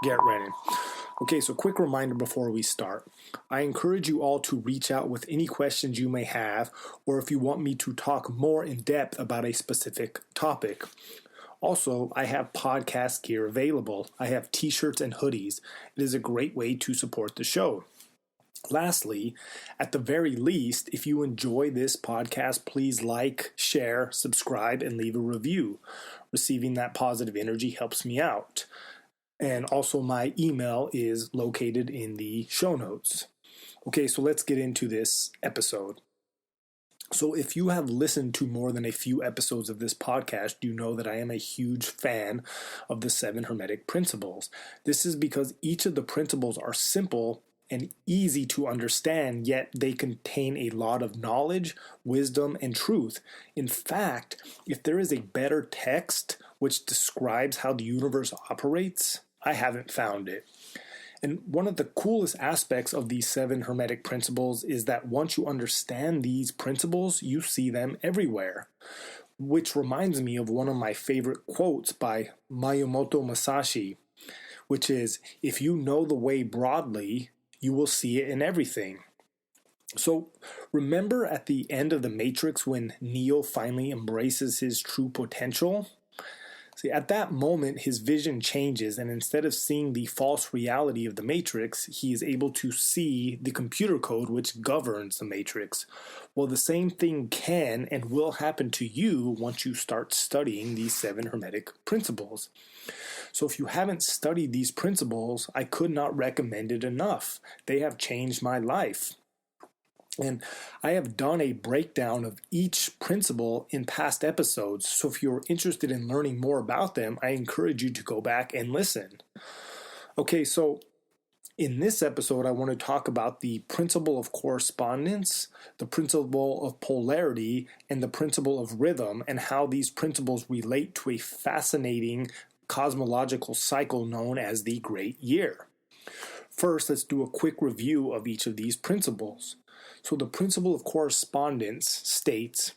Garett.renon. Okay, so quick reminder before we start. I encourage you all to reach out with any questions you may have, or if you want me to talk more in depth about a specific topic. Also, I have podcast gear available. I have t-shirts and hoodies. It is a great way to support the show. Lastly, at the very least, if you enjoy this podcast, please like, share, subscribe, and leave a review. Receiving that positive energy helps me out. And also my email is located in the show notes. Okay, so let's get into this episode. So if you have listened to more than a few episodes of this podcast, you know that I am a huge fan of the 7 Hermetic Principles. This is because each of the principles are simple and easy to understand, yet they contain a lot of knowledge, wisdom, and truth. In fact, if there is a better text which describes how the universe operates, I haven't found it. And one of the coolest aspects of these 7 Hermetic Principles is that once you understand these principles, you see them everywhere. Which reminds me of one of my favorite quotes by Miyamoto Musashi, which is, "If you know the way broadly, you will see it in everything." So remember at the end of The Matrix when Neo finally embraces his true potential? See, at that moment, his vision changes, and instead of seeing the false reality of the Matrix, he is able to see the computer code which governs the Matrix. Well, the same thing can and will happen to you once you start studying these 7 Hermetic Principles. So if you haven't studied these principles, I could not recommend it enough. They have changed my life. And I have done a breakdown of each principle in past episodes, so if you're interested in learning more about them, I encourage you to go back and listen. Okay, so in this episode, I want to talk about the principle of correspondence, the principle of polarity, and the principle of rhythm, and how these principles relate to a fascinating cosmological cycle known as the Great Year. First, let's do a quick review of each of these principles. So the principle of correspondence states,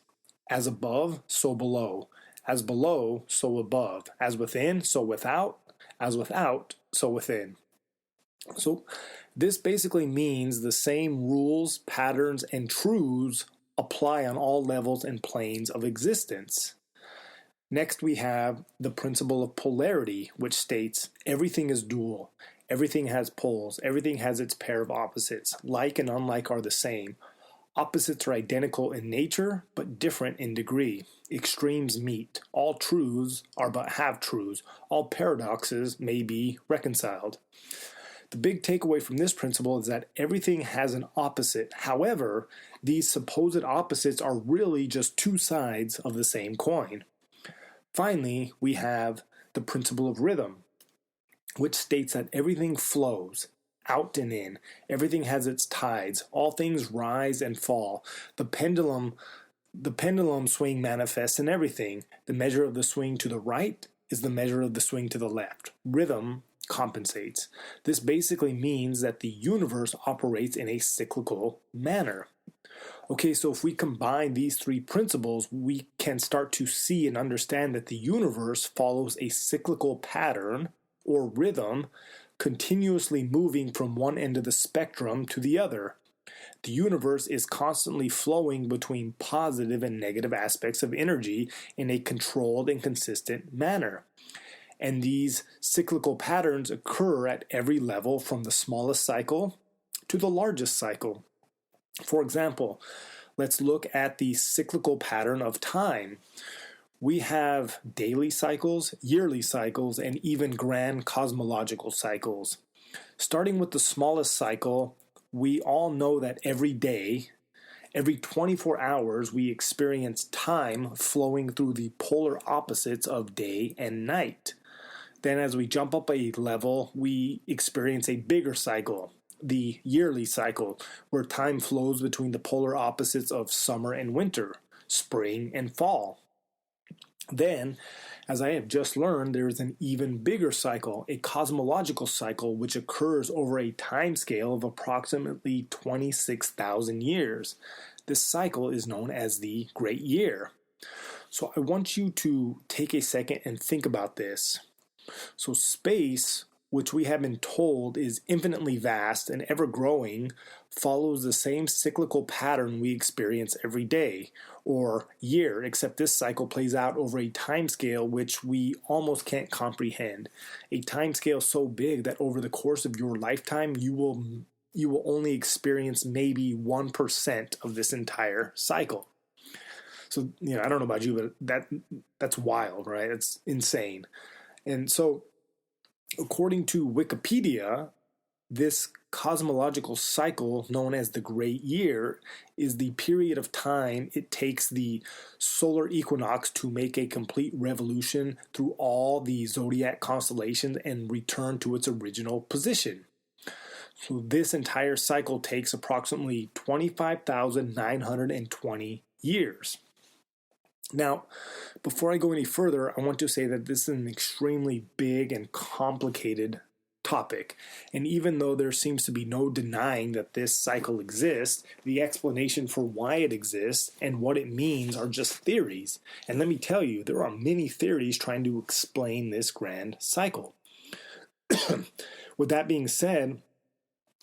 as above, so below. As below, so above. As within, so without. As without, so within. So this basically means the same rules, patterns, and truths apply on all levels and planes of existence. Next, we have the principle of polarity, which states everything is dual. Everything has poles. Everything has its pair of opposites. Like and unlike are the same. Opposites are identical in nature, but different in degree. Extremes meet. All truths are but half-truths. All paradoxes may be reconciled. The big takeaway from this principle is that everything has an opposite. However, these supposed opposites are really just 2 sides of the same coin. Finally, we have the principle of rhythm, which states that everything flows out and in. Everything has its tides. All things rise and fall. The pendulum swing manifests in everything. The measure of the swing to the right is the measure of the swing to the left. Rhythm compensates. This basically means that the universe operates in a cyclical manner. Okay, so if we combine these 3 principles, we can start to see and understand that the universe follows a cyclical pattern or rhythm, continuously moving from one end of the spectrum to the other. The universe is constantly flowing between positive and negative aspects of energy in a controlled and consistent manner. And these cyclical patterns occur at every level from the smallest cycle to the largest cycle. For example, let's look at the cyclical pattern of time. We have daily cycles, yearly cycles, and even grand cosmological cycles. Starting with the smallest cycle, we all know that every day, every 24 hours, we experience time flowing through the polar opposites of day and night. Then as we jump up a level, we experience a bigger cycle, the yearly cycle, where time flows between the polar opposites of summer and winter, spring and fall. Then, as I have just learned, there is an even bigger cycle, a cosmological cycle, which occurs over a time scale of approximately 26,000 years. This cycle is known as the Great Year. So I want you to take a second and think about this. So space which we have been told is infinitely vast and ever-growing, follows the same cyclical pattern we experience every day or year, except this cycle plays out over a time scale which we almost can't comprehend. A time scale so big that over the course of your lifetime, you will only experience maybe 1% of this entire cycle. So, I don't know about you, but that's wild, right? It's insane. And so, according to Wikipedia, this cosmological cycle, known as the Great Year, is the period of time it takes the solar equinox to make a complete revolution through all the zodiac constellations and return to its original position. So this entire cycle takes approximately 25,920 years. Now, before I go any further, I want to say that this is an extremely big and complicated topic. And even though there seems to be no denying that this cycle exists, the explanation for why it exists and what it means are just theories. And let me tell you, there are many theories trying to explain this grand cycle. With that being said,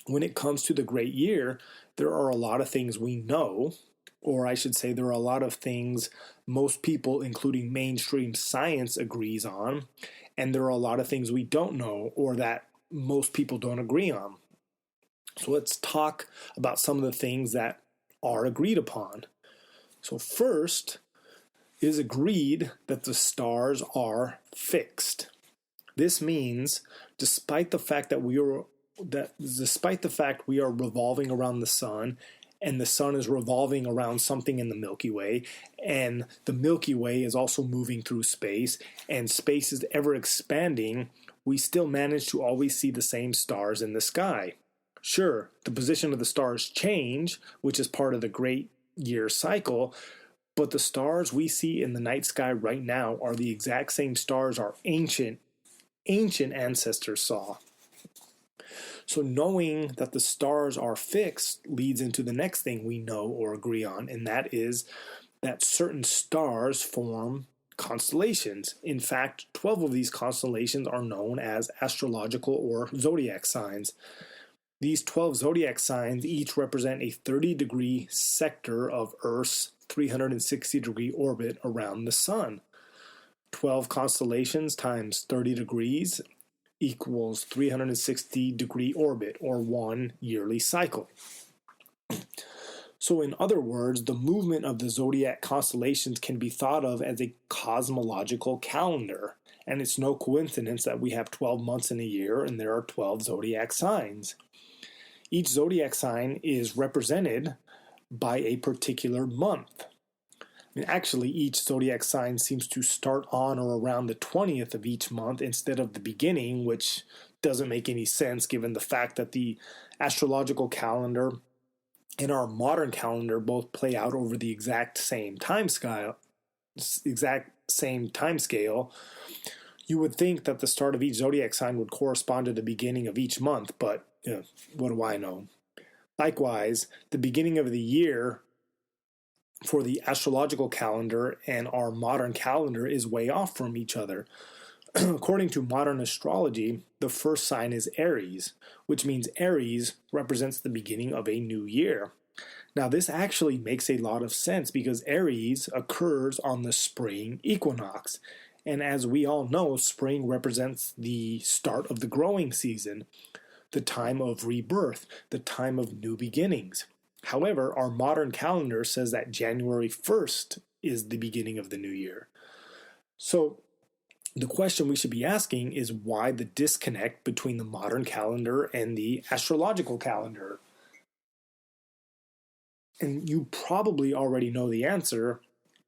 when it comes to the Great Year, there are a lot of things we know, or I should say there are a lot of things most people, including mainstream science, agrees on, and there are a lot of things we don't know or that most people don't agree on. So let's talk about some of the things that are agreed upon. So first, it is agreed that the stars are fixed. This means despite the fact we are revolving around the sun, and the sun is revolving around something in the Milky Way, and the Milky Way is also moving through space, and space is ever expanding, we still manage to always see the same stars in the sky. Sure, the position of the stars change, which is part of the Great Year cycle, but the stars we see in the night sky right now are the exact same stars our ancient ancestors saw. So knowing that the stars are fixed leads into the next thing we know or agree on, and that is that certain stars form constellations. In fact, 12 of these constellations are known as astrological or zodiac signs. These 12 zodiac signs each represent a 30-degree sector of Earth's 360-degree orbit around the sun. 12 constellations times 30 degrees equals 360-degree orbit, or one yearly cycle. So in other words, the movement of the zodiac constellations can be thought of as a cosmological calendar, and it's no coincidence that we have 12 months in a year and there are 12 zodiac signs. Each zodiac sign is represented by a particular month. Actually, each zodiac sign seems to start on or around the 20th of each month instead of the beginning, which doesn't make any sense given the fact that the astrological calendar and our modern calendar both play out over the exact same time scale. You would think that the start of each zodiac sign would correspond to the beginning of each month, but what do I know? Likewise, the beginning of the year for the astrological calendar and our modern calendar is way off from each other. According to modern astrology, the first sign is Aries, which means Aries represents the beginning of a new year. Now, this actually makes a lot of sense because Aries occurs on the spring equinox. And as we all know, spring represents the start of the growing season, the time of rebirth, the time of new beginnings. However, our modern calendar says that January 1st is the beginning of the new year. So the question we should be asking is why the disconnect between the modern calendar and the astrological calendar? And you probably already know the answer,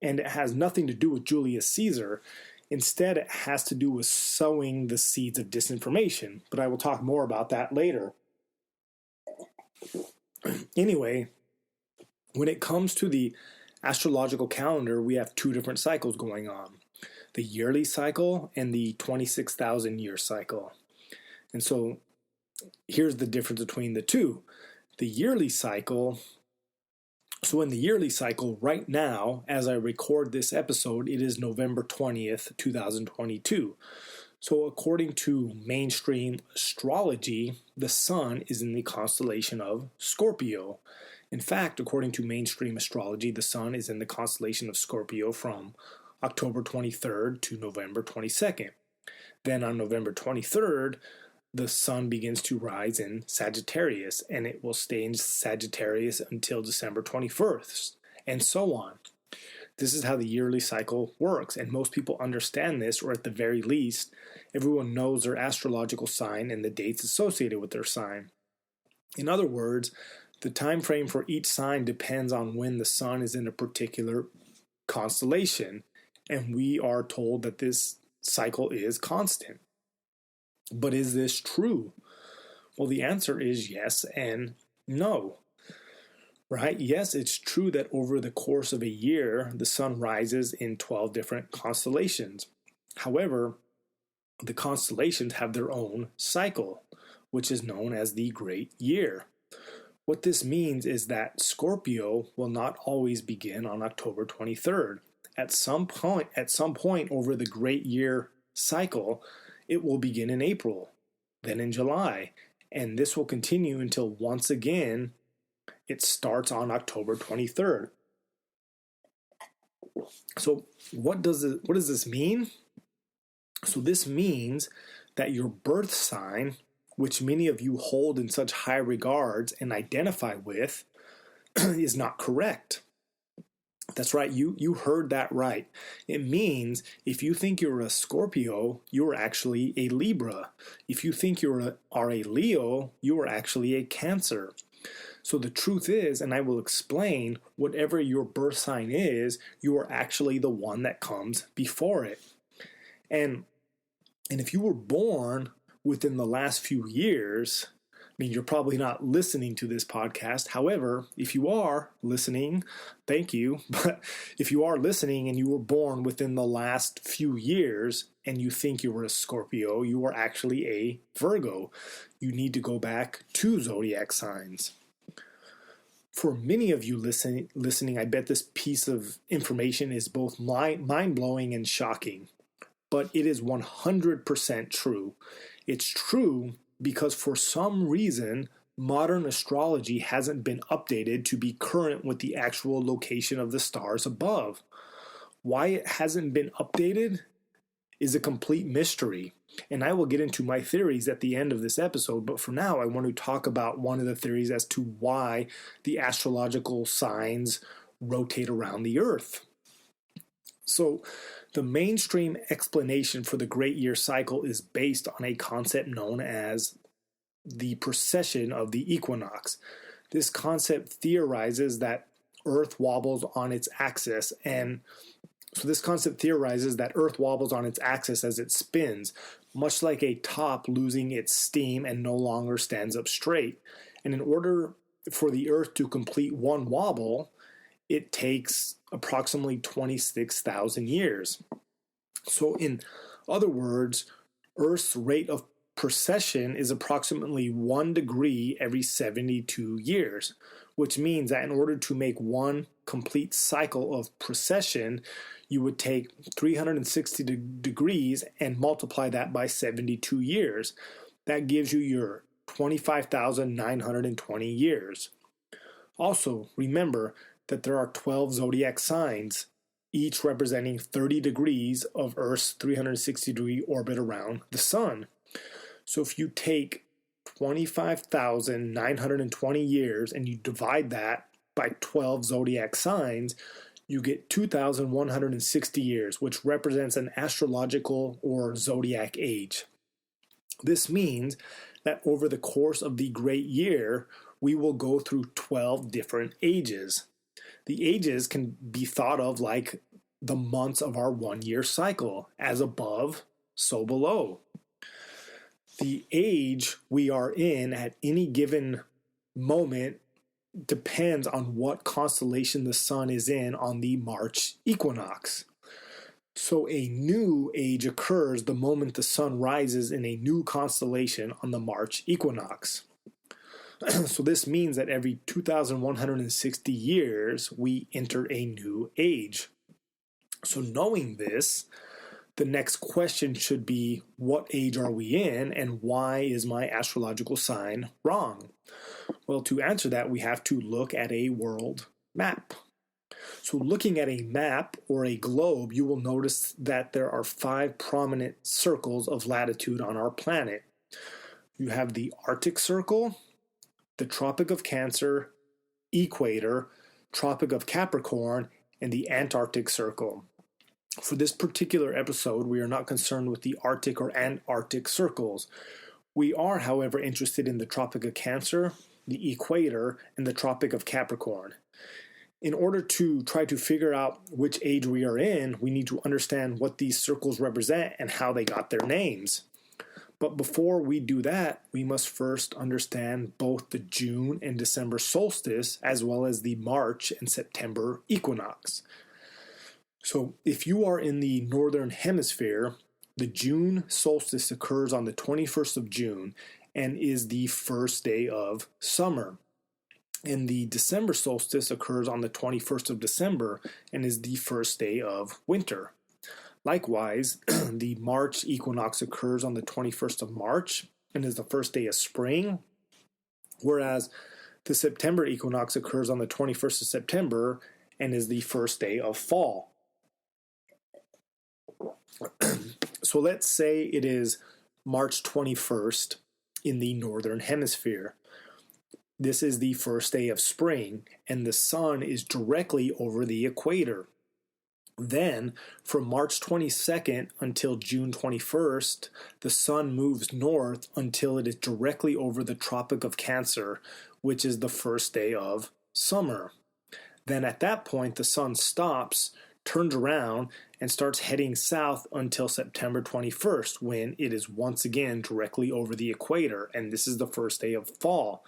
and it has nothing to do with Julius Caesar. Instead, it has to do with sowing the seeds of disinformation, but I will talk more about that later. Anyway, when it comes to the astrological calendar, we have two different cycles going on, the yearly cycle and the 26,000-year cycle. And so here's the difference between the two. The yearly cycle, so in the yearly cycle right now, as I record this episode, it is November 20th, 2022. So according to mainstream astrology, the sun is in the constellation of Scorpio. In fact, according to mainstream astrology, the sun is in the constellation of Scorpio from October 23rd to November 22nd. Then on November 23rd, the sun begins to rise in Sagittarius, and it will stay in Sagittarius until December 21st, and so on. This is how the yearly cycle works, and most people understand this, or at the very least, everyone knows their astrological sign and the dates associated with their sign. In other words, the time frame for each sign depends on when the sun is in a particular constellation, and we are told that this cycle is constant. But is this true? Well, the answer is yes and no. Right? Yes, it's true that over the course of a year, the sun rises in 12 different constellations. However, the constellations have their own cycle, which is known as the Great Year. What this means is that Scorpio will not always begin on October 23rd. At some point over the Great Year cycle, it will begin in April, then in July, and this will continue until once again it starts on October 23rd. So what does this mean? So this means that your birth sign, which many of you hold in such high regards and identify with, is not correct. That's right, you heard that right. It means if you think you're a Scorpio, you're actually a Libra. If you think you are a Leo, you are actually a Cancer. So the truth is, and I will explain, whatever your birth sign is, you are actually the one that comes before it. And if you were born within the last few years, I mean, you're probably not listening to this podcast. However, if you are listening, thank you. But if you are listening and you were born within the last few years and you think you were a Scorpio, you are actually a Virgo. You need to go back to zodiac signs. For many of you listening, I bet this piece of information is both mind-blowing and shocking. But it is 100% true. It's true because for some reason, modern astrology hasn't been updated to be current with the actual location of the stars above. Why it hasn't been updated is a complete mystery. And I will get into my theories at the end of this episode, but for now I want to talk about one of the theories as to why the astrological signs rotate around the Earth. So, the mainstream explanation for the Great Year cycle is based on a concept known as the precession of the equinox. This concept theorizes that Earth wobbles on its axis, and so this concept theorizes that Earth wobbles on its axis as it spins, much like a top losing its steam and no longer stands up straight. And in order for the Earth to complete one wobble, it takes approximately 26,000 years. So in other words, Earth's rate of precession is approximately 1 degree every 72 years, which means that in order to make one complete cycle of precession, you would take 360 degrees and multiply that by 72 years. That gives you your 25,920 years. Also, remember that there are 12 zodiac signs, each representing 30 degrees of Earth's 360-degree orbit around the sun. So if you take 25,920 years and you divide that by 12 zodiac signs, you get 2,160 years, which represents an astrological or zodiac age. This means that over the course of the Great Year, we will go through 12 different ages. The ages can be thought of like the months of our 1-year cycle, as above, so below. The age we are in at any given moment depends on what constellation the sun is in on the March equinox. So a new age occurs the moment the sun rises in a new constellation on the March equinox. So this means that every 2,160 years, we enter a new age. So knowing this, the next question should be, what age are we in, and why is my astrological sign wrong? Well, to answer that, we have to look at a world map. So looking at a map or a globe, you will notice that there are 5 prominent circles of latitude on our planet. You have the Arctic Circle, the Tropic of Cancer, Equator, Tropic of Capricorn, and the Antarctic Circle. For this particular episode, we are not concerned with the Arctic or Antarctic circles. We are, however, interested in the Tropic of Cancer, the Equator, and the Tropic of Capricorn. In order to try to figure out which age we are in, we need to understand what these circles represent and how they got their names. But before we do that, we must first understand both the June and December solstice, as well as the March and September equinox. So if you are in the northern hemisphere, the June solstice occurs on the 21st of June and is the first day of summer. And the December solstice occurs on the 21st of December and is the first day of winter. Likewise, the March equinox occurs on the 21st of March and is the first day of spring, whereas the September equinox occurs on the 21st of September and is the first day of fall. So let's say it is March 21st in the northern hemisphere. This is the first day of spring, and the sun is directly over the equator. Then, from March 22nd until June 21st, the sun moves north until it is directly over the Tropic of Cancer, which is the first day of summer. Then at that point, the sun stops, turns around, and starts heading south until September 21st, when it is once again directly over the equator, and this is the first day of fall.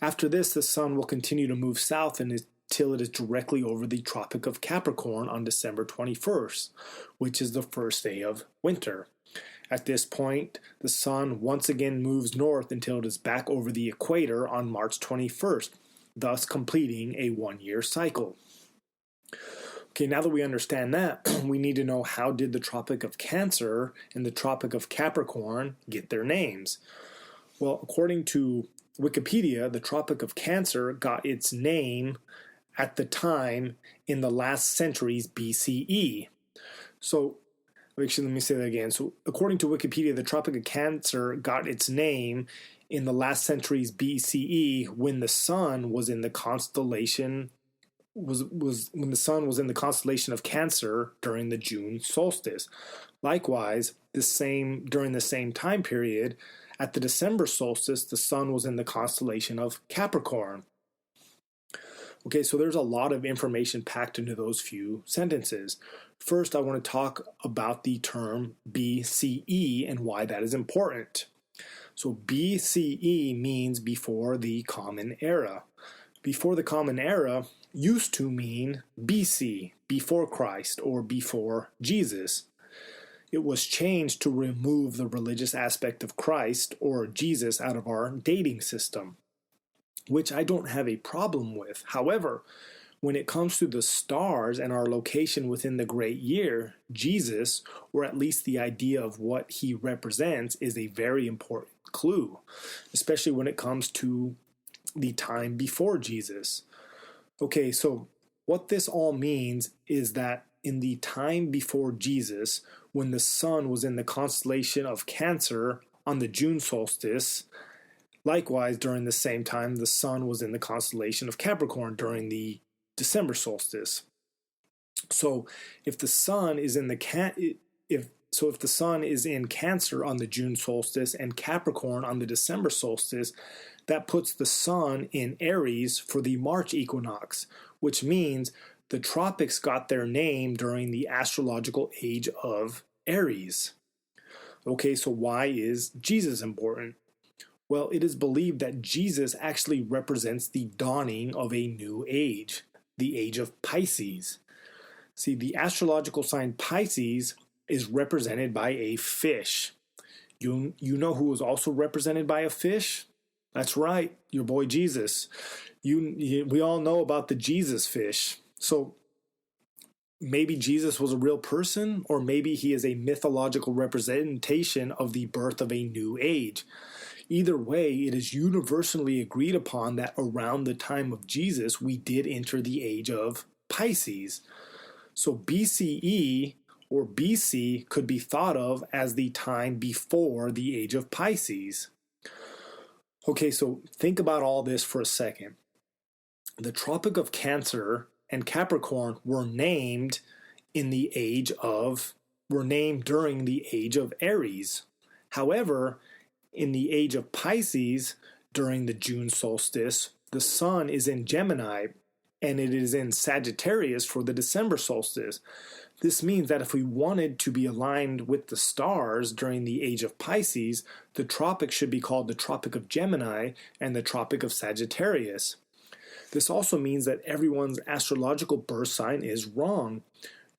After this, the sun will continue to move south until it is directly over the Tropic of Capricorn on December 21st, which is the first day of winter. At this point, the sun once again moves north until it is back over the equator on March 21st, thus completing a 1-year cycle. Okay, now that we understand that, we need to know, how did the Tropic of Cancer and the Tropic of Capricorn get their names? Well, according to Wikipedia, the Tropic of Cancer got its name at the time in the last centuries BCE. So, actually, let me say that again. So, according to Wikipedia, the Tropic of Cancer got its name in the last centuries BCE when the sun was in the constellation when the sun was in the constellation of Cancer during the June solstice. Likewise, during the same time period, at the December solstice, the sun was in the constellation of Capricorn. Okay, so there's a lot of information packed into those few sentences. First, I want to talk about the term BCE and why that is important. So BCE means before the Common Era. Before the Common Era used to mean BC, before Christ, or before Jesus. It was changed to remove the religious aspect of Christ or Jesus out of our dating system, which I don't have a problem with. However, when it comes to the stars and our location within the great year, Jesus, or at least the idea of what he represents, is a very important clue, especially when it comes to the time before Jesus. Okay, so what this all means is that in the time before Jesus, when the sun was in the constellation of Cancer on the June solstice, likewise during the same time the sun was in the constellation of Capricorn during the December solstice. So if the sun is in if the sun is in Cancer on the June solstice and Capricorn on the December solstice, that puts the sun in Aries for the March equinox, which means the tropics got their name during the astrological age of Aries. Okay, so why is Jesus important? Well, it is believed that Jesus actually represents the dawning of a new age, the age of Pisces. See, the astrological sign Pisces is represented by a fish. You know who is also represented by a fish? That's right, your boy Jesus. We all know about the Jesus fish. So maybe Jesus was a real person, or maybe he is a mythological representation of the birth of a new age. Either way, it is universally agreed upon that around the time of Jesus, we did enter the age of Pisces. So BCE or BC could be thought of as the time before the age of Pisces. Okay, so think about all this for a second. The Tropic of Cancer and Capricorn were named during the age of Aries. However, in the age of Pisces, during the June solstice, the sun is in Gemini and it is in Sagittarius for the December solstice. This means that if we wanted to be aligned with the stars during the age of Pisces, the tropic should be called the Tropic of Gemini and the Tropic of Sagittarius. This also means that everyone's astrological birth sign is wrong.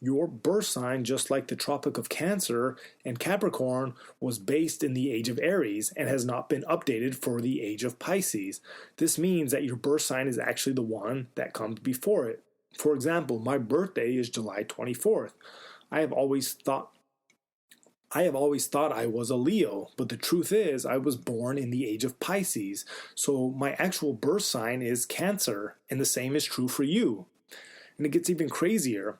Your birth sign, just like the Tropic of Cancer and Capricorn, was based in the age of Aries and has not been updated for the age of Pisces. This means that your birth sign is actually the one that comes before it. For example, my birthday is July 24th. I have always thought I was a Leo, but the truth is I was born in the age of Pisces. So my actual birth sign is Cancer, and the same is true for you. And it gets even crazier.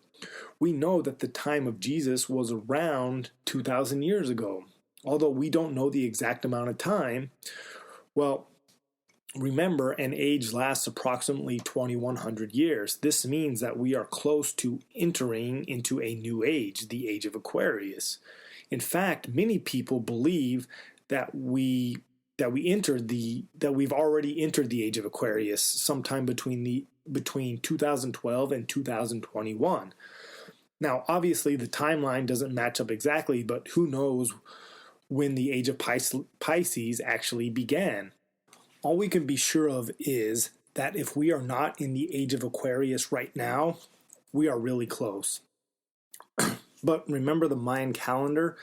We know that the time of Jesus was around 2,000 years ago. Although we don't know the exact amount of time, well, remember, an age lasts approximately 2,100 years. This means that we are close to entering into a new age, the age of Aquarius. In fact, many people believe that we've already entered the age of Aquarius sometime between 2012 and 2021. Now, obviously, the timeline doesn't match up exactly, but who knows when the age of Pisces actually began. All we can be sure of is that if we are not in the age of Aquarius right now, we are really close. But remember the Mayan calendar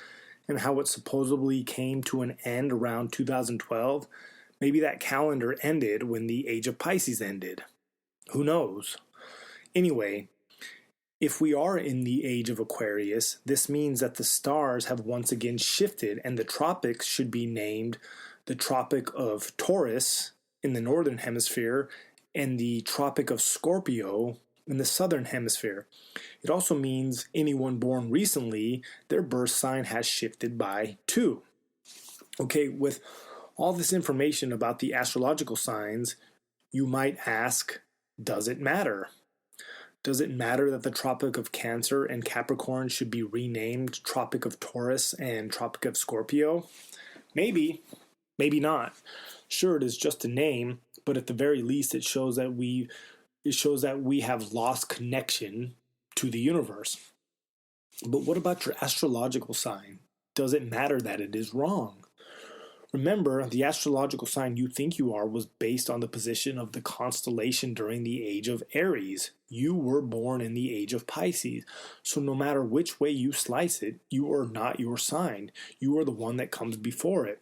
and how it supposedly came to an end around 2012? Maybe that calendar ended when the age of Pisces ended. Who knows? Anyway, if we are in the age of Aquarius, this means that the stars have once again shifted and the tropics should be named the Tropic of Taurus in the northern hemisphere and the Tropic of Scorpio in the southern hemisphere. It also means anyone born recently, their birth sign has shifted by 2. Okay, with all this information about the astrological signs, you might ask, does it matter? Does it matter that the Tropic of Cancer and Capricorn should be renamed Tropic of Taurus and Tropic of Scorpio? Maybe, maybe not. Sure, it is just a name, but at the very least it shows that we have lost connection to the universe. But what about your astrological sign? Does it matter that it is wrong? Remember, the astrological sign you think you are was based on the position of the constellation during the age of Aries. You were born in the age of Pisces. So no matter which way you slice it, you are not your sign. You are the one that comes before it.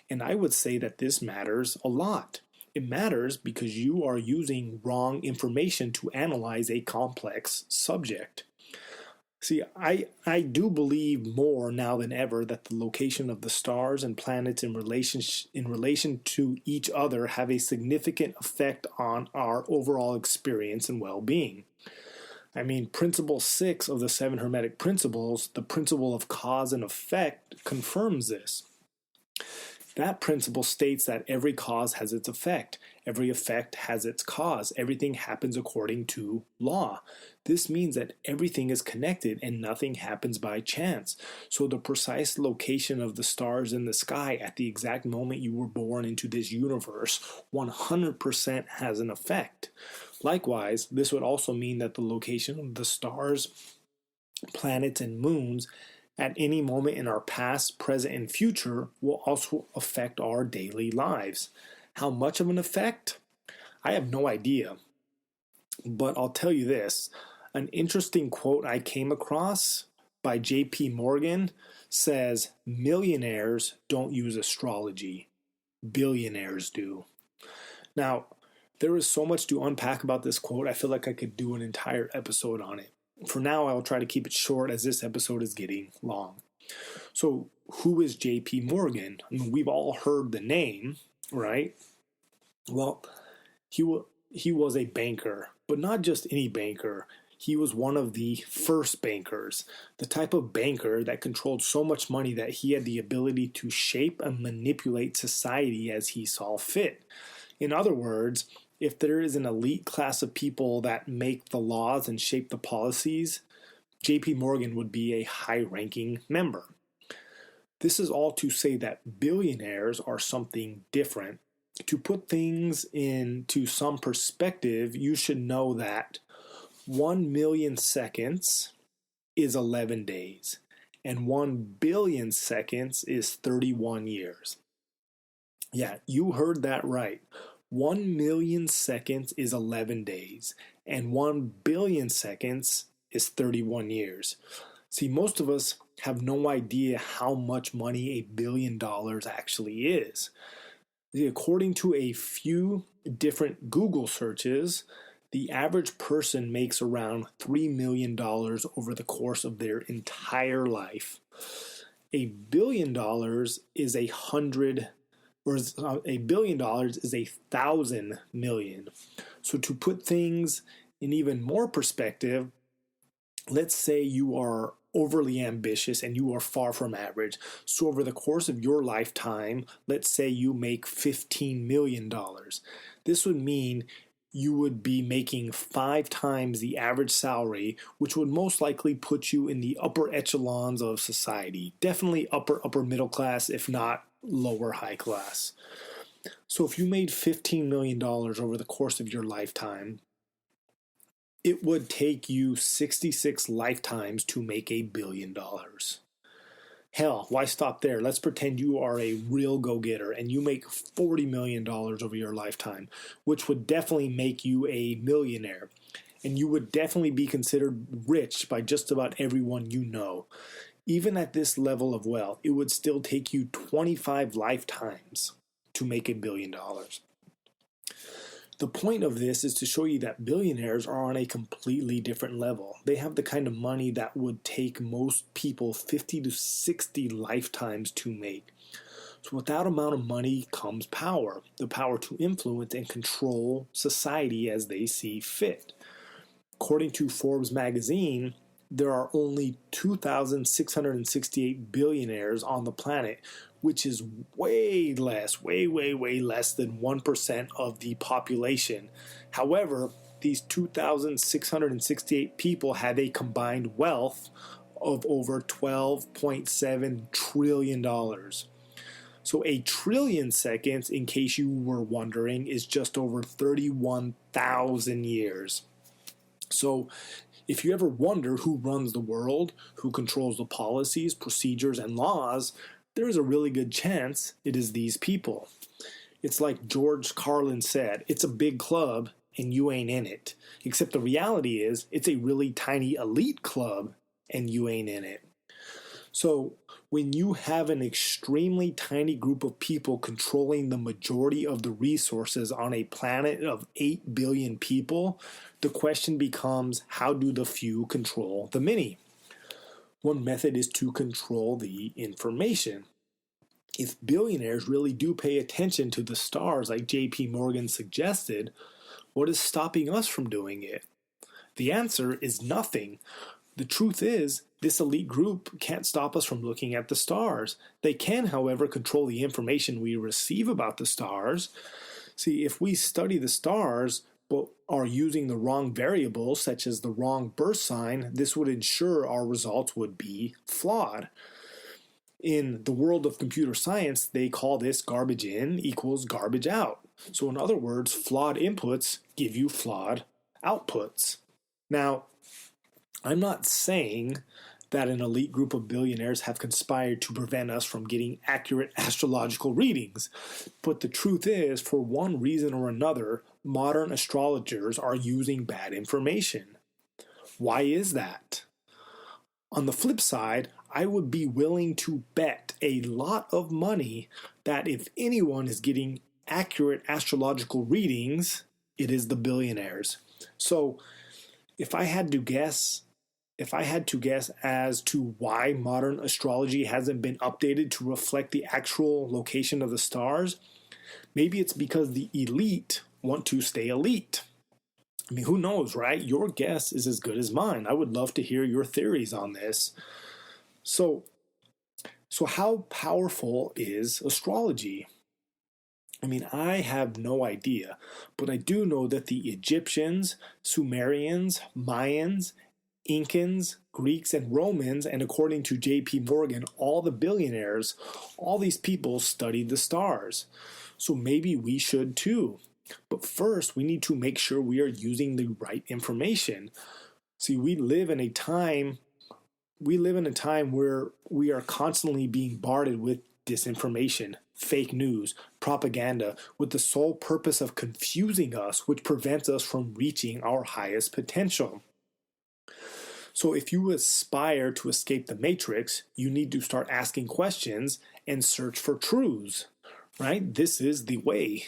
And I would say that this matters a lot. It matters because you are using wrong information to analyze a complex subject. See, I do believe more now than ever that the location of the stars and planets in relation to each other have a significant effect on our overall experience and well-being. I mean, Principle 6 of the 7 Hermetic Principles, the principle of cause and effect, confirms this. That principle states that every cause has its effect. Every effect has its cause. Everything happens according to law. This means that everything is connected and nothing happens by chance. So the precise location of the stars in the sky at the exact moment you were born into this universe 100% has an effect. Likewise, this would also mean that the location of the stars, planets, and moons at any moment in our past, present, and future will also affect our daily lives. How much of an effect? I have no idea. But I'll tell you this. An interesting quote I came across by J.P. Morgan says, "Millionaires don't use astrology. Billionaires do." Now, there is so much to unpack about this quote. I feel like I could do an entire episode on it. for now, I'll try to keep it short as this episode is getting long. So, who is J.P. Morgan? I mean, we've all heard the name, right? Well, he was a banker, but not just any banker. He was one of the first bankers, the type of banker that controlled so much money that he had the ability to shape and manipulate society as he saw fit. In other words, if there is an elite class of people that make the laws and shape the policies, J.P. Morgan would be a high-ranking member. This is all to say that billionaires are something different. To put things into some perspective, you should know that 1 million seconds is 11 days, and 1 billion seconds is 31 years. Yeah, you heard that right. 1 million seconds is 11 days, and 1 billion seconds is 31 years. See, most of us have no idea how much money $1 billion actually is. According to a few different Google searches, the average person makes around $3 million over the course of their entire life. $1 billion is $1 billion is 1,000 million. So to put things in even more perspective, let's say you are overly ambitious and you are far from average. So over the course of your lifetime, let's say you make $15 million. This would mean you would be making 5 times the average salary, which would most likely put you in the upper echelons of society. Definitely upper middle class, if not lower high class. So if you made $15 million over the course of your lifetime, it would take you 66 lifetimes to make $1 billion. Hell, why stop there? Let's pretend you are a real go-getter and you make $40 million over your lifetime, which would definitely make you a millionaire. And you would definitely be considered rich by just about everyone you know. Even at this level of wealth, it would still take you 25 lifetimes to make $1 billion. The point of this is to show you that billionaires are on a completely different level. They have the kind of money that would take most people 50 to 60 lifetimes to make. So with that amount of money comes power, the power to influence and control society as they see fit. According to Forbes magazine, there are only 2,668 billionaires on the planet, which is way less than 1% of the population. However, these 2,668 people have a combined wealth of over $12.7 trillion. So a trillion seconds, in case you were wondering, is just over 31,000 years. So if you ever wonder who runs the world, who controls the policies, procedures, and laws, there is a really good chance it is these people. It's like George Carlin said, it's a big club and you ain't in it. Except the reality is, it's a really tiny elite club and you ain't in it. So when you have an extremely tiny group of people controlling the majority of the resources on a planet of 8 billion people, the question becomes, how do the few control the many? One method is to control the information. If billionaires really do pay attention to the stars like J.P. Morgan suggested, what is stopping us from doing it? The answer is nothing. The truth is, this elite group can't stop us from looking at the stars. They can, however, control the information we receive about the stars. See, if we study the stars but are using the wrong variables, such as the wrong birth sign, this would ensure our results would be flawed. In the world of computer science, they call this garbage in equals garbage out. So in other words, flawed inputs give you flawed outputs. Now, I'm not saying that an elite group of billionaires have conspired to prevent us from getting accurate astrological readings. But the truth is, for one reason or another, modern astrologers are using bad information. Why is that? On the flip side, I would be willing to bet a lot of money that if anyone is getting accurate astrological readings, it is the billionaires. So, if I had to guess, if I had to guess as to why modern astrology hasn't been updated to reflect the actual location of the stars, maybe it's because the elite want to stay elite. I mean, who knows, right? Your guess is as good as mine. I would love to hear your theories on this. So how powerful is astrology? I mean, I have no idea, but I do know that the Egyptians, Sumerians, Mayans, Incans, Greeks, and Romans, and according to J.P. Morgan, all the billionaires, all these people studied the stars. So maybe we should too. But first, we need to make sure we are using the right information. See, we live in a time where we are constantly being bombarded with disinformation, fake news, propaganda, with the sole purpose of confusing us, which prevents us from reaching our highest potential. So if you aspire to escape the matrix, you need to start asking questions and search for truths, right? This is the way.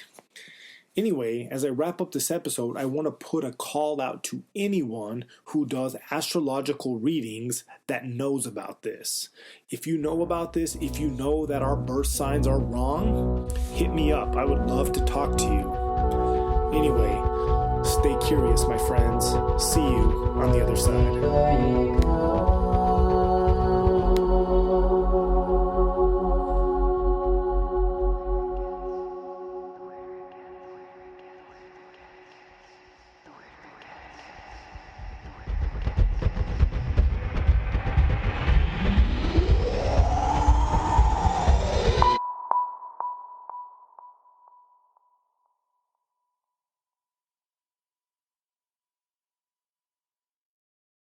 Anyway, as I wrap up this episode, I want to put a call out to anyone who does astrological readings that knows about this. If you know about this, if you know that our birth signs are wrong, hit me up. I would love to talk to you. Anyway, stay curious, my friends. See you on the other side.